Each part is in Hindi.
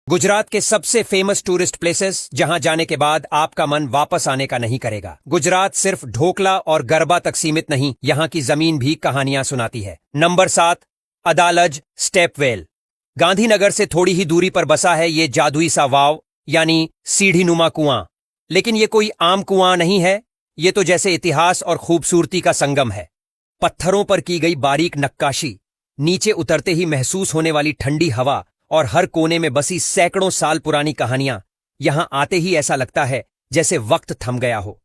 गुजरात के सबसे फेमस टूरिस्ट प्लेसेस जहां जाने के बाद आपका मन वापस आने का नहीं करेगा। गुजरात सिर्फ ढोकला और गरबा तक सीमित नहीं, यहां की जमीन भी कहानियां सुनाती है। Number 7, अदालज stepwell. गांधीनगर से थोड़ी ही दूरी पर बसा है ये जादुई सा वाव, यानी सीढ़ी नुमा कुआं। लेकिन ये कोई आम कुआं नहीं है, ये तो जैसे इतिहास और खूबसूरती का संगम है। पत्थरों पर की गई बारीक नक्काशी, नीचे उतरते ही महसूस होने वाली ठंडी हवा और हर कोने में बसी सैकड़ों साल पुरानी कहानियां, यहां आते ही ऐसा लगता है जैसे वक्त थम गया हो।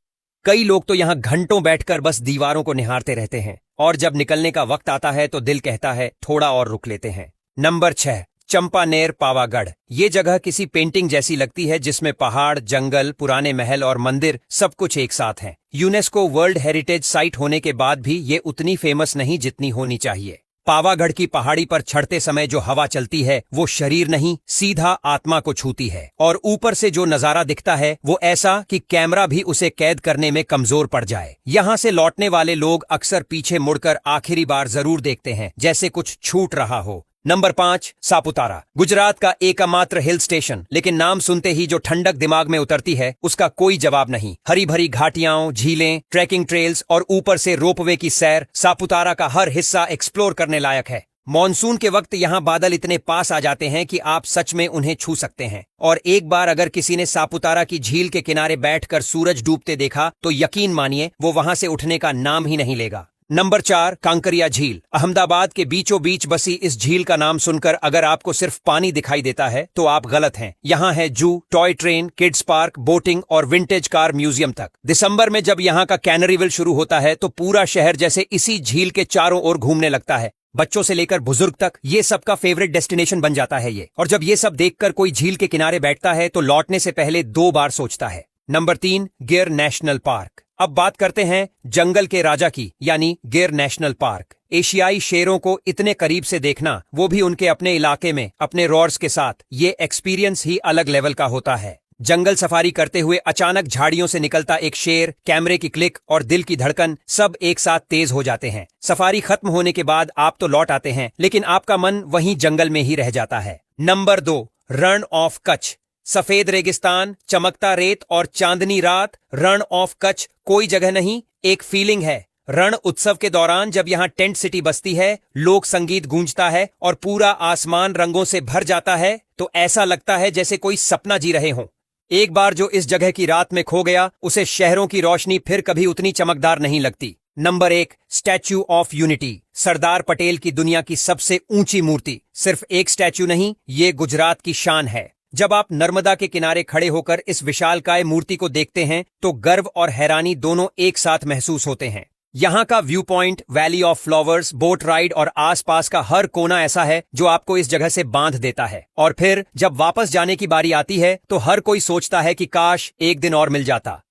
कई लोग तो यहां घंटों बैठकर बस दीवारों को निहारते रहते हैं और जब निकलने का वक्त आता है तो दिल कहता है थोड़ा और रुक लेते हैं। नंबर 6, चंपानेर पावागढ़। ये जगह किसी पेंटिंग जैसी लगती है जिसमें पहाड़, जंगल, पुराने महल और मंदिर सब कुछ एक साथ हैं। यूनेस्को वर्ल्ड हेरिटेज साइट होने के बाद भी ये उतनी फेमस नहीं जितनी होनी चाहिए। पावागढ़ की पहाड़ी पर चढ़ते समय जो हवा चलती है वो शरीर नहीं, सीधा आत्मा को छूती है। और ऊपर से जो नजारा दिखता है वो ऐसा कि कैमरा भी उसे कैद करने में कमजोर पड़ जाए। यहाँ से लौटने वाले लोग अक्सर पीछे मुड़कर आखिरी बार जरूर देखते हैं, जैसे कुछ छूट रहा हो। नंबर 5, सापुतारा। गुजरात का एकमात्र हिल स्टेशन, लेकिन नाम सुनते ही जो ठंडक दिमाग में उतरती है उसका कोई जवाब नहीं। हरी भरी घाटियां, झीलें, ट्रैकिंग ट्रेल्स और ऊपर से रोपवे की सैर, सापुतारा का हर हिस्सा एक्सप्लोर करने लायक है। मॉनसून के वक्त यहाँ बादल इतने पास आ जाते हैं कि आप सच में उन्हें छू सकते हैं। और एक बार अगर किसी ने सापुतारा की झील के किनारे बैठकर सूरज डूबते देखा तो यकीन मानिए वो वहां से उठने का नाम ही नहीं लेगा। नंबर 4, कांकरिया झील। अहमदाबाद के बीचों बीच बसी इस झील का नाम सुनकर अगर आपको सिर्फ पानी दिखाई देता है तो आप गलत हैं। यहाँ है जू, toy train, kids park, boating और विंटेज कार म्यूजियम तक। दिसंबर में जब यहाँ का कैनरीविल शुरू होता है तो पूरा शहर जैसे इसी झील के चारों ओर घूमने लगता है। बच्चों से लेकर बुजुर्ग तक ये सबका फेवरेट डेस्टिनेशन बन जाता है ये। और जब ये सब देखकर कोई झील के किनारे बैठता है तो लौटने से पहले 2 बार सोचता है। नंबर 3, गिर नेशनल पार्क। अब बात करते हैं जंगल के राजा की, यानी गिर नेशनल पार्क। एशियाई शेरों को इतने करीब से देखना, वो भी उनके अपने इलाके में, अपने रॉर्स के साथ, ये एक्सपीरियंस ही अलग लेवल का होता है। जंगल सफारी करते हुए अचानक झाड़ियों से निकलता एक शेर, कैमरे की क्लिक और दिल की धड़कन सब एक साथ तेज हो जाते हैं। सफारी खत्म होने के बाद आप तो लौट आते हैं, लेकिन आपका मन वहीं जंगल में ही रह जाता है। Number 2, Rann of Kutch. सफेद रेगिस्तान, चमकता रेत और चांदनी रात। रण ऑफ कच्छ कोई जगह नहीं, एक फीलिंग है। रण उत्सव के दौरान जब यहाँ टेंट सिटी बसती है, लोक संगीत गूंजता है और पूरा आसमान रंगों से भर जाता है तो ऐसा लगता है जैसे कोई सपना जी रहे हों। एक बार जो इस जगह की रात में खो गया उसे शहरों की रोशनी फिर कभी उतनी चमकदार नहीं लगती। Number 1, Statue of Unity. Sardar Patel की दुनिया की सबसे ऊंची मूर्ति। सिर्फ एक स्टैच्यू नहीं, ये गुजरात की शान है। जब आप नर्मदा के किनारे खड़े होकर इस विशालकाय मूर्ति को देखते हैं तो गर्व और हैरानी दोनों एक साथ महसूस होते हैं। यहाँ का view point, valley of flowers, boat ride और आसपास का हर कोना ऐसा है जो आपको इस जगह से बांध देता है। और फिर जब वापस जाने की बारी आती है तो हर कोई सोचता है कि काश एक दिन और मिल जाता।